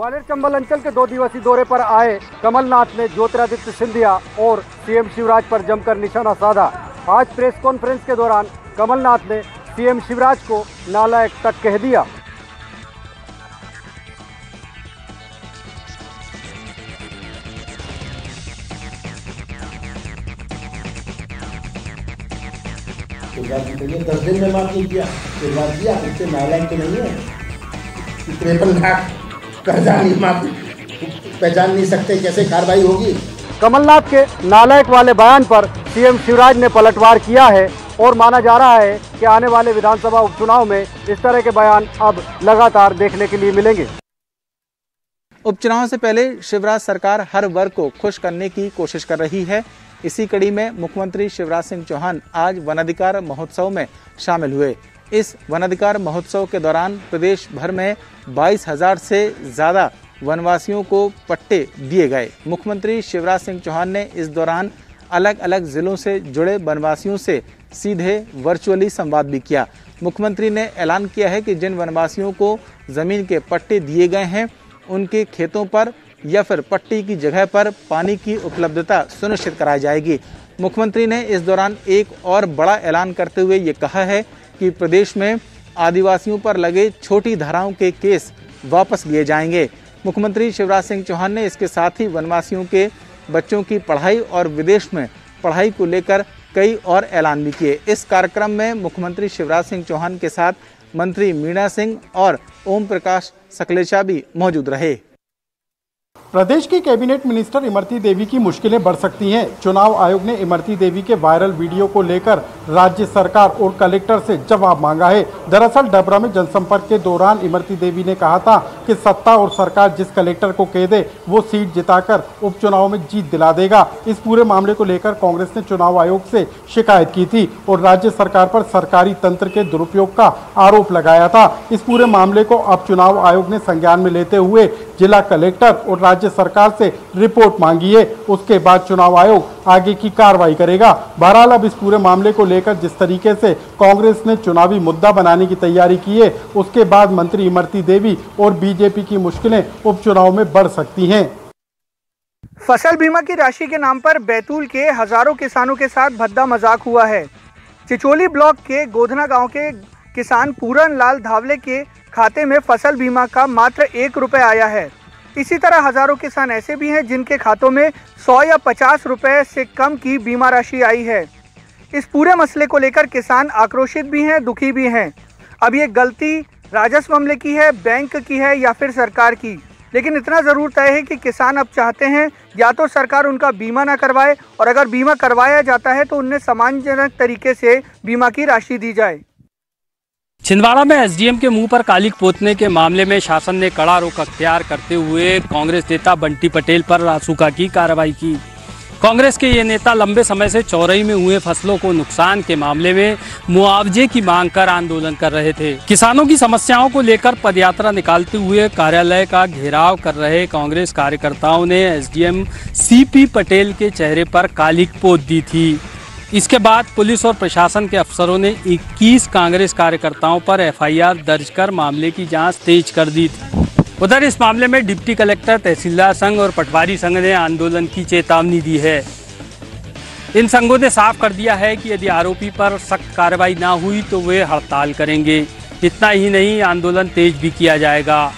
ग्वालियर चंबल अंचल के 2 दिवसीय दौरे पर आए कमलनाथ ने ज्योतिरादित्य सिंधिया और सीएम शिवराज पर जमकर निशाना साधा। आज प्रेस कॉन्फ्रेंस के दौरान कमलनाथ ने सीएम शिवराज को नालायक तक कह दिया। शिवराज जी 10 दिन में माफ नहीं किया। शिवराज जी आप इससे नालायक तो नहीं है? 53 लाख कर्जा नहीं माफ पहचान नहीं सकते, कैसे कार्रवाई होगी? कमलनाथ के नालायक वाले बयान पर सीएम शिवराज ने पलटवार किया है और माना जा रहा है कि आने वाले विधानसभा उपचुनाव में इस तरह के बयान अब लगातार देखने के लिए मिलेंगे। उपचुनाव से पहले शिवराज सरकार हर वर्ग को खुश करने की कोशिश कर रही है। इसी कड़ी में मुख्यमंत्री शिवराज सिंह चौहान आज वनाधिकार महोत्सव में शामिल हुए। इस वनाधिकार महोत्सव के दौरान प्रदेश भर में 22,000 से ज़्यादा वनवासियों को पट्टे दिए गए। मुख्यमंत्री शिवराज सिंह चौहान ने इस दौरान अलग अलग जिलों से जुड़े वनवासियों से सीधे वर्चुअली संवाद भी किया। मुख्यमंत्री ने ऐलान किया है कि जिन वनवासियों को ज़मीन के पट्टे दिए गए हैं उनके खेतों पर या फिर पट्टी की जगह पर पानी की उपलब्धता सुनिश्चित कराई जाएगी। मुख्यमंत्री ने इस दौरान एक और बड़ा ऐलान करते हुए ये कहा है कि प्रदेश में आदिवासियों पर लगे छोटी धाराओं के केस वापस लिए जाएंगे। मुख्यमंत्री शिवराज सिंह चौहान ने इसके साथ ही वनवासियों के बच्चों की पढ़ाई और विदेश में पढ़ाई को लेकर कई और ऐलान भी किए। इस कार्यक्रम में मुख्यमंत्री शिवराज सिंह चौहान के साथ मंत्री मीणा सिंह और ओम प्रकाश सकलेचा भी मौजूद रहे। प्रदेश की कैबिनेट मिनिस्टर इमरती देवी की मुश्किलें बढ़ सकती हैं। चुनाव आयोग ने इमरती देवी के वायरल वीडियो को लेकर राज्य सरकार और कलेक्टर से जवाब मांगा है। दरअसल डबरा में जनसंपर्क के दौरान इमरती देवी ने कहा था कि सत्ता और सरकार जिस कलेक्टर को कह दे वो सीट जिताकर उपचुनाव में जीत दिला देगा। इस पूरे मामले को लेकर कांग्रेस ने चुनाव आयोग से शिकायत की थी और राज्य सरकार पर सरकारी तंत्र के दुरुपयोग का आरोप लगाया था। इस पूरे मामले को अब चुनाव आयोग ने संज्ञान में लेते हुए जिला कलेक्टर और राज्य सरकार से रिपोर्ट मांगी है। उसके बाद चुनाव आयोग आगे की कार्रवाई करेगा। बहरहाल अब इस पूरे मामले को लेकर जिस तरीके से कांग्रेस ने चुनावी मुद्दा बनाने की तैयारी की है उसके बाद मंत्री इमरती देवी और बीजेपी की मुश्किलें उपचुनाव में बढ़ सकती हैं। फसल बीमा की राशि के नाम पर बैतूल के हजारों किसानों के साथ भद्दा मजाक हुआ है। चिचोली ब्लॉक के गोधना गांव के किसान पूरन लाल धावले के खाते में फसल बीमा का मात्र 1 रुपये आया है। इसी तरह हजारों किसान ऐसे भी हैं जिनके खातों में 100 या 50 रुपए से कम की बीमा राशि आई है। इस पूरे मसले को लेकर किसान आक्रोशित भी हैं, दुखी भी हैं। अब ये गलती राजस्व मामले की है, बैंक की है या फिर सरकार की, लेकिन इतना ज़रूर तय है कि किसान अब चाहते हैं या तो सरकार उनका बीमा ना करवाए और अगर बीमा करवाया जाता है तो उन्हें सम्मानजनक तरीके से बीमा की राशि दी जाए। छिंदवाड़ा में एसडीएम के मुंह पर कालिक पोतने के मामले में शासन ने कड़ा रुख अख्तियार करते हुए कांग्रेस नेता बंटी पटेल पर रासुका की कार्रवाई की। कांग्रेस के ये नेता लंबे समय से चौरई में हुए फसलों को नुकसान के मामले में मुआवजे की मांग कर आंदोलन कर रहे थे। किसानों की समस्याओं को लेकर पदयात्रा निकालते हुए कार्यालय का घेराव कर रहे कांग्रेस कार्यकर्ताओं ने एसडीएम सीपी पटेल के चेहरे पर कालिक पोत दी थी। इसके बाद पुलिस और प्रशासन के अफसरों ने 21 कांग्रेस कार्यकर्ताओं पर एफआईआर दर्ज कर मामले की जांच तेज कर दी थी। उधर इस मामले में डिप्टी कलेक्टर, तहसीलदार संघ और पटवारी संघ ने आंदोलन की चेतावनी दी है। इन संघों ने साफ कर दिया है कि यदि आरोपी पर सख्त कार्रवाई ना हुई तो वे हड़ताल करेंगे। इतना ही नहीं, आंदोलन तेज भी किया जाएगा।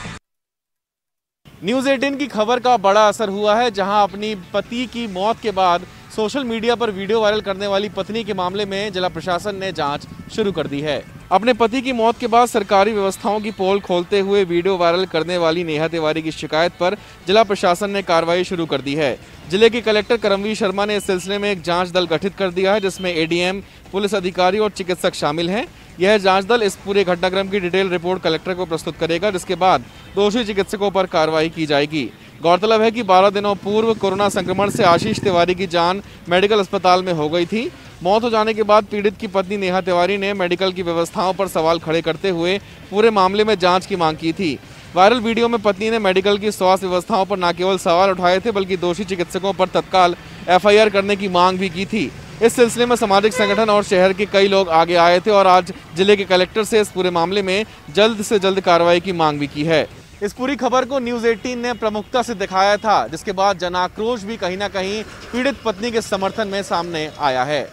न्यूज़ 18 की खबर का बड़ा असर हुआ है, जहां अपनी पति की मौत के बाद सोशल मीडिया पर वीडियो वायरल करने वाली पत्नी के मामले में जिला प्रशासन ने जांच शुरू कर दी है। अपने पति की मौत के बाद सरकारी व्यवस्थाओं की पोल खोलते हुए वीडियो वायरल करने वाली नेहा तिवारी की शिकायत पर जिला प्रशासन ने कार्रवाई शुरू कर दी है। जिले के कलेक्टर करमवीर शर्मा ने इस सिलसिले में एक जांच दल गठित कर दिया है, जिसमें एडीएम, पुलिस अधिकारी और चिकित्सक शामिल हैं। यह जांच दल इस पूरे घटनाक्रम की डिटेल रिपोर्ट कलेक्टर को प्रस्तुत करेगा, जिसके बाद दोषी चिकित्सकों पर कार्रवाई की जाएगी। गौरतलब है कि 12 दिनों पूर्व कोरोना संक्रमण से आशीष तिवारी की जान मेडिकल अस्पताल में हो गई थी। मौत हो जाने के बाद पीड़ित की पत्नी नेहा तिवारी ने मेडिकल की व्यवस्थाओं पर सवाल खड़े करते हुए पूरे मामले में जांच की मांग की थी। वायरल वीडियो में पत्नी ने मेडिकल की स्वास्थ्य व्यवस्थाओं पर न केवल सवाल उठाए थे बल्कि दोषी चिकित्सकों पर तत्काल एफआईआर करने की मांग भी की थी। इस सिलसिले में सामाजिक संगठन और शहर के कई लोग आगे आए थे और आज जिले के कलेक्टर से इस पूरे मामले में जल्द से जल्द कार्रवाई की मांग भी की है। इस पूरी खबर को न्यूज़ 18 ने प्रमुखता से दिखाया था, जिसके बाद जन आक्रोश भी कहीं ना कहीं पीड़ित पत्नी के समर्थन में सामने आया है।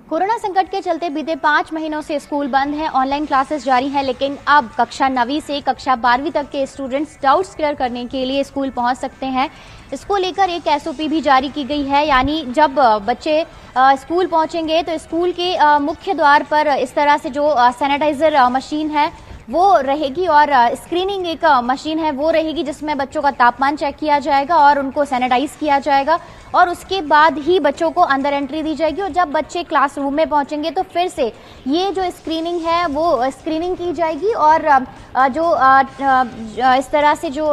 कोरोना संकट के चलते बीते 5 महीनों से स्कूल बंद है, ऑनलाइन क्लासेस जारी है, लेकिन अब कक्षा 9वीं से कक्षा 12वीं तक के स्टूडेंट्स डाउट्स क्लियर करने के लिए स्कूल पहुंच सकते हैं। इसको लेकर एक SOP भी जारी की गई है, यानी जब बच्चे स्कूल पहुंचेंगे तो स्कूल के मुख्य द्वार पर इस तरह से जो सैनिटाइजर मशीन है वो रहेगी और स्क्रीनिंग एक मशीन है वो रहेगी, जिसमें बच्चों का तापमान चेक किया जाएगा और उनको सैनिटाइज किया जाएगा और उसके बाद ही बच्चों को अंदर एंट्री दी जाएगी। और जब बच्चे क्लासरूम में पहुंचेंगे तो फिर से ये जो स्क्रीनिंग है वो स्क्रीनिंग की जाएगी और जो इस तरह से जो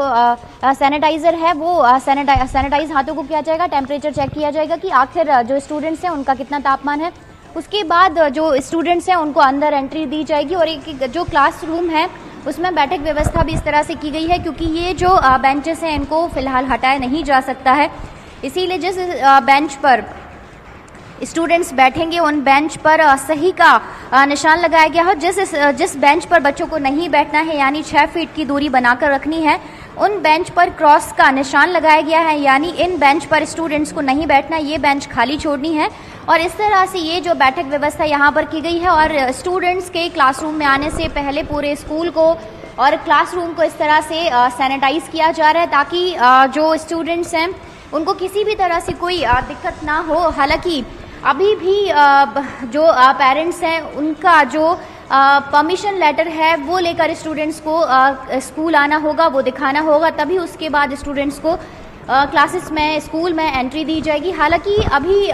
सैनिटाइजर है वो सैनिटाइज हाथों को किया जाएगा, टेम्परेचर चेक किया जाएगा कि आखिर जो स्टूडेंट्स हैं उनका कितना तापमान है। उसके बाद जो स्टूडेंट्स हैं उनको अंदर एंट्री दी जाएगी और एक जो क्लासरूम है उसमें बैठक व्यवस्था भी इस तरह से की गई है, क्योंकि ये जो बेंचेस हैं इनको फिलहाल हटाया नहीं जा सकता है। इसीलिए जिस बेंच पर स्टूडेंट्स बैठेंगे उन बेंच पर सही का निशान लगाया गया है। जिस बेंच पर बच्चों को नहीं बैठना है, यानी 6 फीट की दूरी बनाकर रखनी है, उन बेंच पर क्रॉस का निशान लगाया गया है, यानी इन बेंच पर स्टूडेंट्स को नहीं बैठना, ये बेंच खाली छोड़नी है। और इस तरह से ये जो बैठक व्यवस्था यहाँ पर की गई है और स्टूडेंट्स के क्लासरूम में आने से पहले पूरे स्कूल को और क्लासरूम को इस तरह से सैनिटाइज किया जा रहा है, ताकि जो स्टूडेंट्स हैं उनको किसी भी तरह से कोई दिक्कत ना हो। हालांकि अभी भी जो पेरेंट्स हैं उनका जो परमिशन लेटर है वो लेकर स्टूडेंट्स को स्कूल आना होगा, वो दिखाना होगा, तभी उसके बाद स्टूडेंट्स को क्लासेस में स्कूल में एंट्री दी जाएगी। हालांकि अभी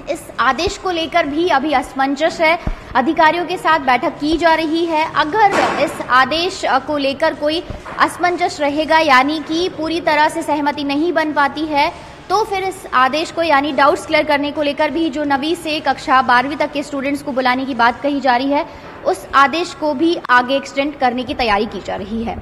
इस आदेश को लेकर भी अभी असमंजस है, अधिकारियों के साथ बैठक की जा रही है। अगर इस आदेश को लेकर कोई असमंजस रहेगा, यानी कि पूरी तरह से सहमति नहीं बन पाती है, तो फिर इस आदेश को यानी डाउट्स क्लियर करने को लेकर भी जो 9वीं से कक्षा 12वीं तक के स्टूडेंट्स को बुलाने की बात कही जा रही है, उस आदेश को भी आगे एक्सटेंड करने की तैयारी की जा रही है।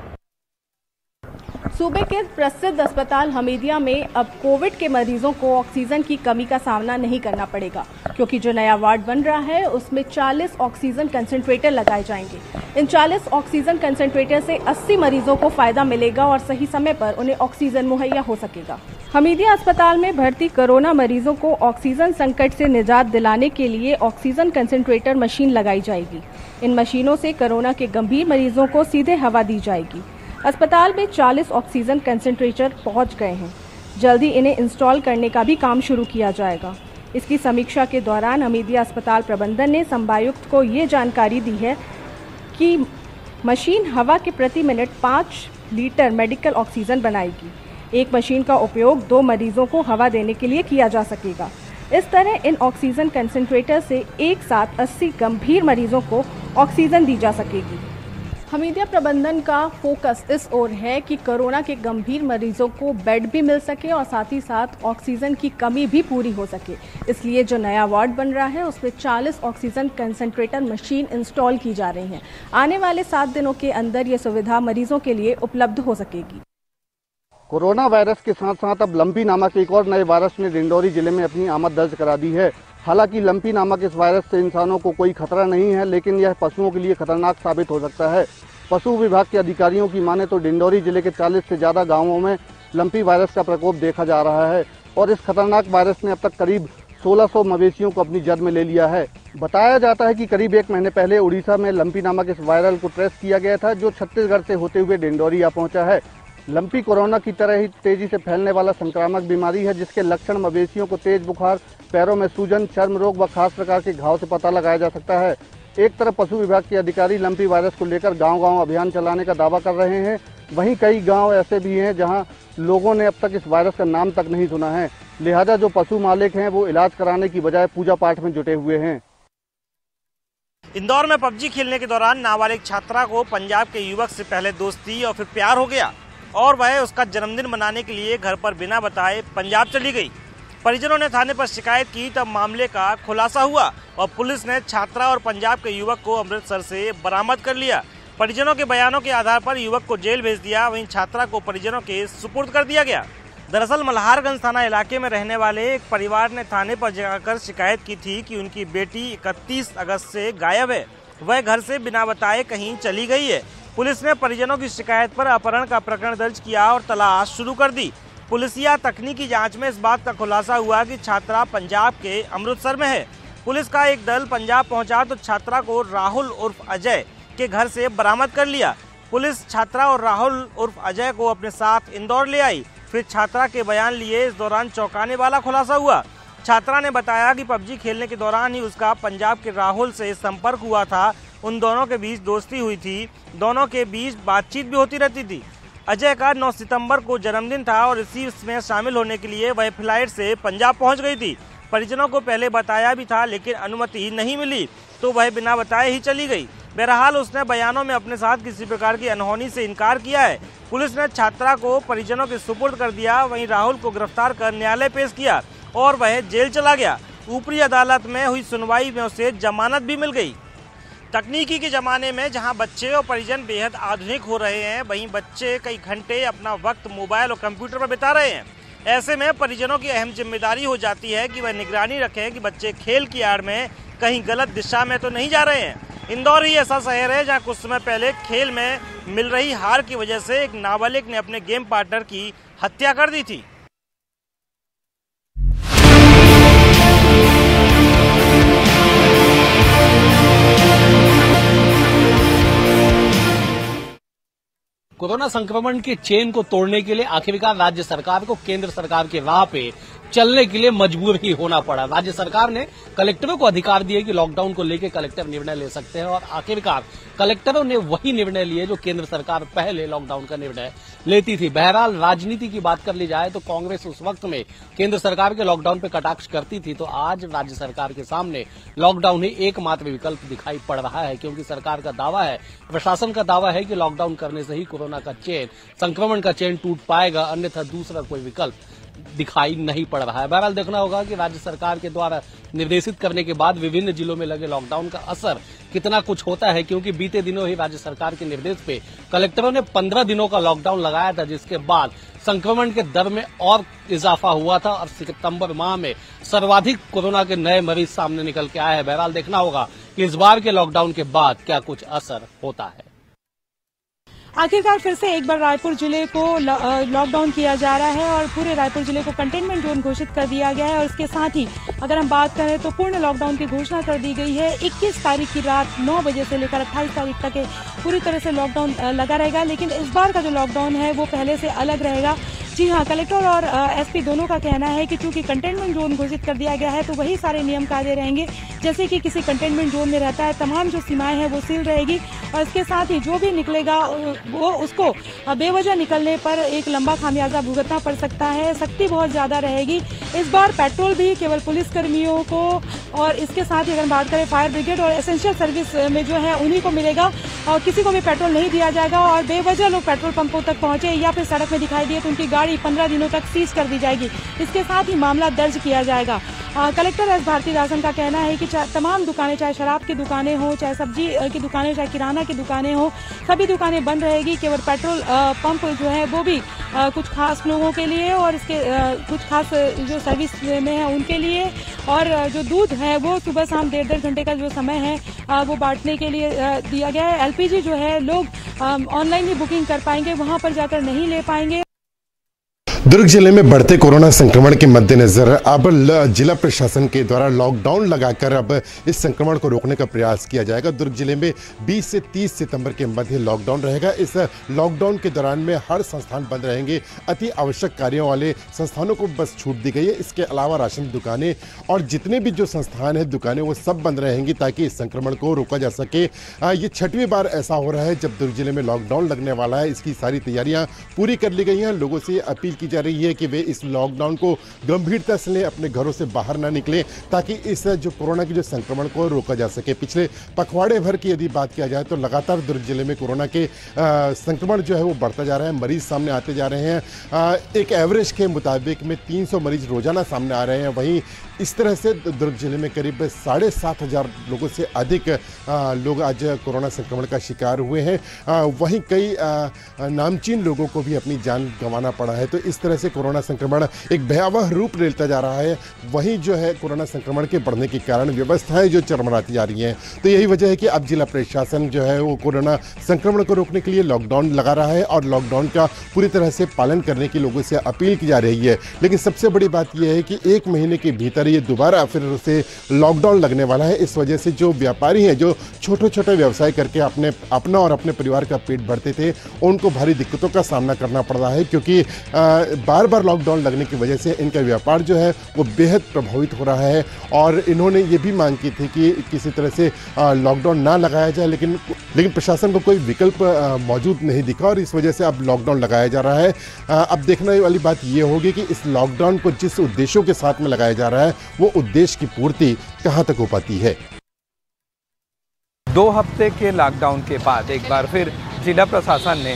सूबे के प्रसिद्ध अस्पताल हमीदिया में अब कोविड के मरीजों को ऑक्सीजन की कमी का सामना नहीं करना पड़ेगा, क्योंकि जो नया वार्ड बन रहा है उसमें 40 ऑक्सीजन कंसंट्रेटर लगाए जाएंगे। इन 40 ऑक्सीजन कंसंट्रेटर से 80 मरीजों को फायदा मिलेगा और सही समय पर उन्हें ऑक्सीजन मुहैया हो सकेगा। हमीदिया अस्पताल में भर्ती कोरोना मरीजों को ऑक्सीजन संकट से निजात दिलाने के लिए ऑक्सीजन कंसंट्रेटर मशीन लगाई जाएगी। इन मशीनों से कोरोना के गंभीर मरीजों को सीधे हवा दी जाएगी। अस्पताल में 40 ऑक्सीजन कंसंट्रेटर पहुंच गए हैं। जल्दी इन्हें इंस्टॉल करने का भी काम शुरू किया जाएगा। इसकी समीक्षा के दौरान हमीदिया अस्पताल प्रबंधन ने संभागायुक्त को ये जानकारी दी है कि मशीन हवा के प्रति मिनट 5 लीटर मेडिकल ऑक्सीजन बनाएगी। एक मशीन का उपयोग 2 मरीजों को हवा देने के लिए किया जा सकेगा। इस तरह इन ऑक्सीजन कंसंट्रेटर से एक साथ 80 गंभीर मरीजों को ऑक्सीजन दी जा सकेगी। हमीदिया प्रबंधन का फोकस इस ओर है कि कोरोना के गंभीर मरीजों को बेड भी मिल सके और साथ ही साथ ऑक्सीजन की कमी भी पूरी हो सके। इसलिए जो नया वार्ड बन रहा है उसमें 40 ऑक्सीजन कंसंट्रेटर मशीन इंस्टॉल की जा रही हैं। आने वाले 7 दिनों के अंदर ये सुविधा मरीजों के लिए उपलब्ध हो सकेगी। कोरोना वायरस के साथ साथ अब लंपी नामक एक और नए वायरस ने डिंडोरी जिले में अपनी आमद दर्ज करा दी है। हालांकि लंपी नामक इस वायरस से इंसानों को कोई खतरा नहीं है, लेकिन यह पशुओं के लिए खतरनाक साबित हो सकता है। पशु विभाग के अधिकारियों की माने तो डिंडोरी जिले के 40 से ज़्यादा गांवों में लंपी वायरस का प्रकोप देखा जा रहा है और इस खतरनाक वायरस ने अब तक करीब 1600 मवेशियों को अपनी जद में ले लिया है। बताया जाता है कि करीब 1 महीने पहले उड़ीसा में लंपी नामक इस वायरल को ट्रेस किया गया था, जो छत्तीसगढ़ से होते हुए डिंडोरी आ पहुंचा है। लंपी कोरोना की तरह ही तेजी से फैलने वाला संक्रामक बीमारी है, जिसके लक्षण मवेशियों को तेज बुखार, पैरों में सूजन, चर्म रोग व खास प्रकार के घाव से पता लगाया जा सकता है। एक तरफ पशु विभाग के अधिकारी लंपी वायरस को लेकर गांव-गांव अभियान चलाने का दावा कर रहे हैं, वहीं कई गांव ऐसे भी हैं जहां लोगों ने अब तक इस वायरस का नाम तक नहीं सुना है। लिहाजा जो पशु मालिक हैं वो इलाज कराने की बजाय पूजा पाठ में जुटे हुए हैं। इंदौर में पबजी खेलने के दौरान नाबालिग छात्रा को पंजाब के युवक से पहले दोस्ती और फिर प्यार हो गया और वह उसका जन्मदिन मनाने के लिए घर पर बिना बताए पंजाब चली गई। परिजनों ने थाने पर शिकायत की, तब मामले का खुलासा हुआ और पुलिस ने छात्रा और पंजाब के युवक को अमृतसर से बरामद कर लिया। परिजनों के बयानों के आधार पर युवक को जेल भेज दिया, वहीं छात्रा को परिजनों के सुपुर्द कर दिया गया। दरअसल मल्हारगंज थाना इलाके में रहने वाले एक परिवार ने थाने पर जाकर शिकायत की थी कि उनकी बेटी 31 अगस्त से गायब है। वह घर से बिना बताए कहीं चली गई है। पुलिस ने परिजनों की शिकायत पर अपहरण का प्रकरण दर्ज किया और तलाश शुरू कर दी। पुलिसिया तकनीकी जांच में इस बात का खुलासा हुआ कि छात्रा पंजाब के अमृतसर में है। पुलिस का एक दल पंजाब पहुंचा तो छात्रा को राहुल उर्फ अजय के घर से बरामद कर लिया। पुलिस छात्रा और राहुल उर्फ अजय को अपने साथ इंदौर ले आई। फिर छात्रा के बयान लिए। इस दौरान चौंकाने वाला खुलासा हुआ। छात्रा ने बताया कि पबजी खेलने के दौरान ही उसका पंजाब के राहुल से संपर्क हुआ था। उन दोनों के बीच दोस्ती हुई थी। दोनों के बीच बातचीत भी होती रहती थी। अजय का 9 सितंबर को जन्मदिन था और इसी में शामिल होने के लिए वह फ्लाइट से पंजाब पहुंच गई थी। परिजनों को पहले बताया भी था, लेकिन अनुमति नहीं मिली तो वह बिना बताए ही चली गई। बहरहाल उसने बयानों में अपने साथ किसी प्रकार की अनहोनी से इनकार किया है। पुलिस ने छात्रा को परिजनों के सुपुर्द कर दिया। वहीं राहुल को गिरफ्तार कर न्यायालय पेश किया और वह जेल चला गया। ऊपरी अदालत में हुई सुनवाई में उसे जमानत भी मिल गई। तकनीकी के ज़माने में जहां बच्चे और परिजन बेहद आधुनिक हो रहे हैं, वहीं बच्चे कई घंटे अपना वक्त मोबाइल और कंप्यूटर पर बिता रहे हैं। ऐसे में परिजनों की अहम जिम्मेदारी हो जाती है कि वह निगरानी रखें कि बच्चे खेल की आड़ में कहीं गलत दिशा में तो नहीं जा रहे हैं। इंदौर ही ऐसा शहर है जहां कुछ समय पहले खेल में मिल रही हार की वजह से एक नाबालिग ने अपने गेम पार्टनर की हत्या कर दी थी। कोरोना संक्रमण के चेन को तोड़ने के लिए आखिरकार राज्य सरकार को केंद्र सरकार के राह पे चलने के लिए मजबूर ही होना पड़ा। राज्य सरकार ने कलेक्टरों को अधिकार दिए कि लॉकडाउन को लेकर कलेक्टर निर्णय ले सकते हैं और आखिरकार कलेक्टरों ने वही निर्णय लिए जो केंद्र सरकार पहले लॉकडाउन का निर्णय लेती थी। बहरहाल राजनीति की बात कर ली जाए तो कांग्रेस उस वक्त में केंद्र सरकार के लॉकडाउन पे कटाक्ष करती थी, तो आज राज्य सरकार के सामने लॉकडाउन ही एकमात्र विकल्प दिखाई पड़ रहा है, क्योंकि सरकार का दावा है, प्रशासन का दावा है कि लॉकडाउन करने से ही कोरोना का चेन, संक्रमण का चेन टूट पाएगा, अन्यथा दूसरा कोई विकल्प दिखाई नहीं पड़ रहा है। बहरहाल देखना होगा कि राज्य सरकार के द्वारा निर्देशित करने के बाद विभिन्न जिलों में लगे लॉकडाउन का असर कितना कुछ होता है, क्योंकि बीते दिनों ही राज्य सरकार के निर्देश पे कलेक्टरों ने 15 दिनों का लॉकडाउन लगाया था, जिसके बाद संक्रमण के दर में और इजाफा हुआ था और सितंबर माह में सर्वाधिक कोरोना के नए मरीज सामने निकल के आए हैं। बहरहाल देखना होगा कि इस बार के लॉकडाउन के बाद क्या कुछ असर होता है। आखिरकार फिर से एक बार रायपुर जिले को लॉकडाउन किया जा रहा है और पूरे रायपुर जिले को कंटेनमेंट जोन घोषित कर दिया गया है और इसके साथ ही अगर हम बात करें तो पूर्ण लॉकडाउन की घोषणा कर दी गई है। 21 तारीख की रात 9 बजे से लेकर 28 तारीख तक पूरी तरह से लॉकडाउन लगा रहेगा, लेकिन इस बार का जो लॉकडाउन है वो पहले से अलग रहेगा। जी हाँ, कलेक्टर और एसपी दोनों का कहना है कि चूंकि कंटेनमेंट जोन घोषित कर दिया गया है तो वही सारे नियम कायदे रहेंगे जैसे कि किसी कंटेनमेंट जोन में रहता है। तमाम जो सीमाएं हैं वो सील रहेगी और इसके साथ ही जो भी निकलेगा वो उसको बेवजह निकलने पर एक लंबा खामियाजा भुगतना पड़ सकता है। सख्ती बहुत ज्यादा रहेगी। इस बार पेट्रोल भी केवल पुलिस कर्मियों को और इसके साथ ही अगर बात करें फायर ब्रिगेड और एसेंशियल सर्विस में जो है उन्हीं को मिलेगा और किसी को भी पेट्रोल नहीं दिया जाएगा। और बेवजह लोग पेट्रोल पंपों तक पहुंचे या फिर सड़क में दिखाई दिए तो उनकी गाड़ी 15 दिनों तक सीज कर दी जाएगी। इसके साथ ही मामला दर्ज किया जाएगा। कलेक्टर एस भारतीदासन का कहना है कि तमाम दुकानें, चाहे शराब की दुकानें हो, चाहे सब्जी की दुकानें, चाहे किराना की दुकानें हो, सभी दुकानें बंद रहेगी। केवल पेट्रोल पंप जो है वो भी कुछ खास लोगों के लिए और इसके कुछ खास जो सर्विस में है उनके लिए, और जो दूध है वो सुबह शाम 1.5 घंटे का जो समय है वो बांटने के लिए दिया गया है। एलपीजी जो है लोग ऑनलाइन ही बुकिंग कर पाएंगे, वहां पर जाकर नहीं ले पाएंगे। दुर्ग जिले में बढ़ते कोरोना संक्रमण के मद्देनजर अब जिला प्रशासन के द्वारा लॉकडाउन लगाकर अब इस संक्रमण को रोकने का प्रयास किया जाएगा। दुर्ग जिले में 20 से 30 सितंबर के मध्य लॉकडाउन रहेगा। इस लॉकडाउन के दौरान में हर संस्थान बंद रहेंगे। अति आवश्यक कार्यों वाले संस्थानों को बस छूट दी गई है। इसके अलावा राशन दुकानें और जितने भी जो संस्थान है, दुकानें, वो सब बंद रहेंगी ताकि इस संक्रमण को रोका जा सके। ये 6वीं बार ऐसा हो रहा है जब दुर्ग जिले में लॉकडाउन लगने वाला है। इसकी सारी तैयारियां पूरी कर ली गई हैं। लोगों से अपील की जा रही है कि वे इस लॉकडाउन को गंभीरता से लें, अपने घरों से बाहर ना निकलें ताकि इस जो कोरोना की जो संक्रमण को रोका जा सके। पिछले पखवाड़े भर की यदि बात किया जाए तो लगातार दुर्ग जिले में कोरोना के संक्रमण जो है वो बढ़ता जा रहा है, मरीज सामने आते जा रहे हैं। एक एवरेज के मुताबिक में 300 मरीज रोजाना सामने आ रहे हैं। वहीं इस तरह से दुर्ग जिले में करीब 7,500 लोगों से अधिक लोग आज कोरोना संक्रमण का शिकार हुए हैं। वहीं कई नामचीन लोगों को भी अपनी जान गंवाना पड़ा है। तो इस तरह तरह से कोरोना संक्रमण एक भयावह रूप लेता जा रहा है, वहीं जो है कोरोना संक्रमण के बढ़ने के कारण व्यवस्थाएं जो चरमराती जा रही हैं। तो यही वजह है कि अब जिला प्रशासन जो है वो कोरोना संक्रमण को रोकने के लिए लॉकडाउन लगा रहा है और लॉकडाउन का पूरी तरह से पालन करने की लोगों से अपील की जा रही है। लेकिन सबसे बड़ी बात यह है कि 1 महीने के भीतर ये दोबारा फिर से लॉकडाउन लगने वाला है। इस वजह से जो व्यापारी हैं, जो छोटे छोटे व्यवसाय करके अपना और अपने परिवार का पेट भरते थे, उनको भारी दिक्कतों का सामना करना पड़ रहा है, क्योंकि बार बार लॉकडाउन लगने की वजह से इनका व्यापार जो है वो बेहद प्रभावित हो रहा है। और इन्होंने ये भी मांग की थी कि किसी तरह से लॉकडाउन ना लगाया जाए, लेकिन प्रशासन को कोई विकल्प मौजूद नहीं दिखा और इस वजह से अब लॉकडाउन लगाया जा रहा है। अब देखने वाली बात ये होगी कि इस लॉकडाउन को जिस उद्देश्यों के साथ में लगाया जा रहा है वो उद्देश्य की पूर्ति कहाँ तक हो पाती है। 2 हफ्ते के लॉकडाउन के बाद एक बार फिर जिला प्रशासन ने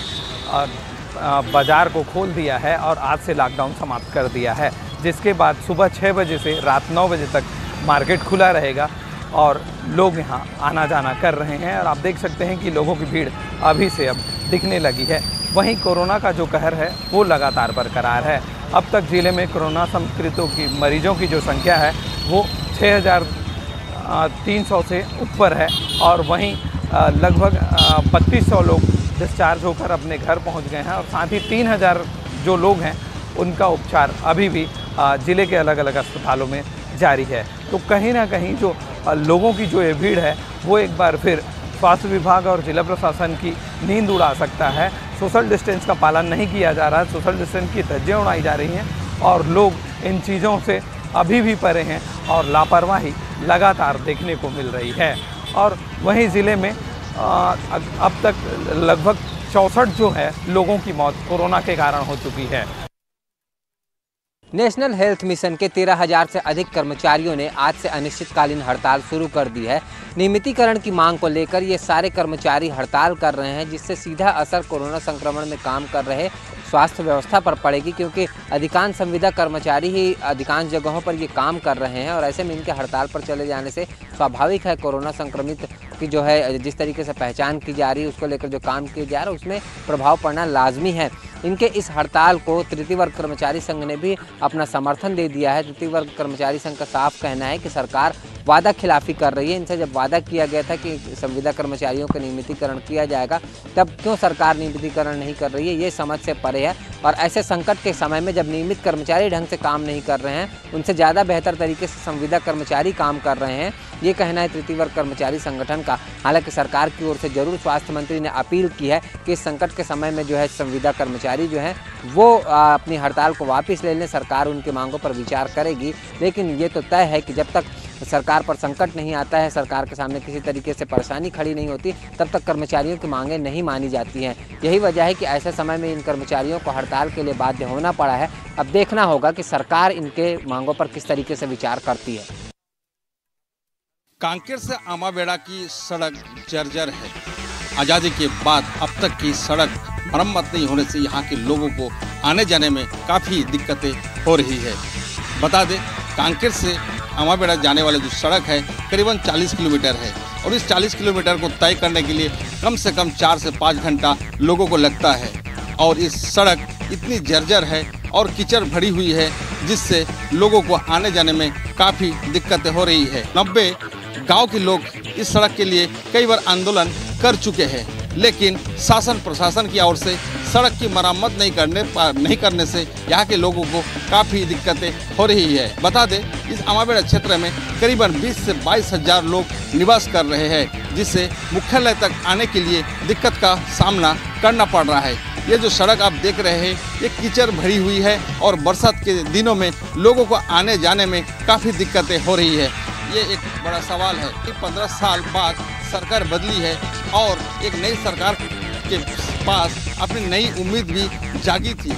बाजार को खोल दिया है और आज से लॉकडाउन समाप्त कर दिया है, जिसके बाद सुबह 6 बजे से रात 9 बजे तक मार्केट खुला रहेगा और लोग यहाँ आना जाना कर रहे हैं। और आप देख सकते हैं कि लोगों की भीड़ अभी से अब दिखने लगी है। वहीं कोरोना का जो कहर है वो लगातार बरकरार है। अब तक जिले में कोरोना संक्रमितों की मरीजों की जो संख्या है वो 6300 से ऊपर है और वहीं लगभग 3200 लोग डिस्चार्ज होकर अपने घर पहुंच गए हैं और साथ ही 3000 जो लोग हैं उनका उपचार अभी भी ज़िले के अलग अलग अस्पतालों में जारी है। तो कहीं ना कहीं जो लोगों की जो ये भीड़ है वो एक बार फिर स्वास्थ्य विभाग और जिला प्रशासन की नींद उड़ा सकता है। सोशल डिस्टेंस का पालन नहीं किया जा रहा है, सोशल डिस्टेंस की धज्जियां उड़ाई जा रही हैं और लोग इन चीज़ों से अभी भी परे हैं और लापरवाही लगातार देखने को मिल रही है। और वहीं ज़िले में अब तक लगभग 64 जो है लोगों की मौत कोरोना के कारण हो चुकी है। नेशनल हेल्थ मिशन के 13,000 से अधिक कर्मचारियों ने आज से अनिश्चितकालीन हड़ताल शुरू कर दी है। नियमितीकरण की मांग को लेकर ये सारे कर्मचारी हड़ताल कर रहे हैं, जिससे सीधा असर कोरोना संक्रमण में काम कर रहे स्वास्थ्य व्यवस्था पर पड़ेगी, क्योंकि अधिकांश संविदा कर्मचारी ही अधिकांश जगहों पर ये काम कर रहे हैं और ऐसे में इनके हड़ताल पर चले जाने से स्वाभाविक है कोरोना संक्रमित की जो है जिस तरीके से पहचान की जा रही है उसको लेकर जो काम किया जा रहा है उसमें प्रभाव पड़ना लाजमी है। इनके इस हड़ताल को तृतीय वर्ग कर्मचारी संघ ने भी अपना समर्थन दे दिया है। तृतीय वर्ग कर्मचारी संघ का साफ कहना है कि सरकार वादा खिलाफी कर रही है। इनसे जब वादा किया गया था कि संविदा कर्मचारियों का नियमितीकरण किया जाएगा, तब क्यों सरकार नियमितीकरण नहीं कर रही है, ये समझ से परे है। और ऐसे संकट के समय में जब नियमित कर्मचारी ढंग से काम नहीं कर रहे हैं, उनसे ज़्यादा बेहतर तरीके से संविदा कर्मचारी काम कर रहे हैं, ये कहना है तृतीय वर्ग कर्मचारी संगठन का। हालांकि सरकार की ओर से जरूर स्वास्थ्य मंत्री ने अपील की है कि इस संकट के समय में जो है संविदा कर्मचारी जो हैं वो अपनी हड़ताल को वापस ले लें, सरकार उनकी मांगों पर विचार करेगी। लेकिन ये तो तय है कि जब तक सरकार पर संकट नहीं आता है, सरकार के सामने किसी तरीके से परेशानी खड़ी नहीं होती, तब तक कर्मचारियों की मांगें नहीं मानी जाती हैं। यही वजह है कि ऐसे समय में इन कर्मचारियों को हड़ताल के लिए बाध्य होना पड़ा है। अब देखना होगा कि सरकार इनके मांगों पर किस तरीके से विचार करती है। कांकेर से आमाबेड़ा की सड़क जर्जर है। आज़ादी के बाद अब तक की सड़क मरम्मत नहीं होने से यहाँ के लोगों को आने जाने में काफ़ी दिक्कतें हो रही है। बता दें, कांकेर से आमाबेड़ा जाने वाली जो सड़क है करीबन 40 किलोमीटर है और इस 40 किलोमीटर को तय करने के लिए कम से कम 4 से 5 घंटा लोगों को लगता है। और इस सड़क इतनी जर्जर है और कीचड़ भरी हुई है, जिससे लोगों को आने जाने में काफ़ी दिक्कतें हो रही है। 90 गांव के लोग इस सड़क के लिए कई बार आंदोलन कर चुके हैं, लेकिन शासन प्रशासन की ओर से सड़क की मरम्मत नहीं करने से यहाँ के लोगों को काफ़ी दिक्कतें हो रही है। बता दें, इस आमाबेड़ा क्षेत्र में करीबन 20 से 22 हज़ार लोग निवास कर रहे हैं, जिससे मुख्यालय तक आने के लिए दिक्कत का सामना करना पड़ रहा है। ये जो सड़क आप देख रहे हैं ये कीचड़ भरी हुई है और बरसात के दिनों में लोगों को आने जाने में काफ़ी दिक्कतें हो रही है। ये एक बड़ा सवाल है कि 15 साल बाद सरकार बदली है और एक नई सरकार के पास अपनी नई उम्मीद भी जागी थी।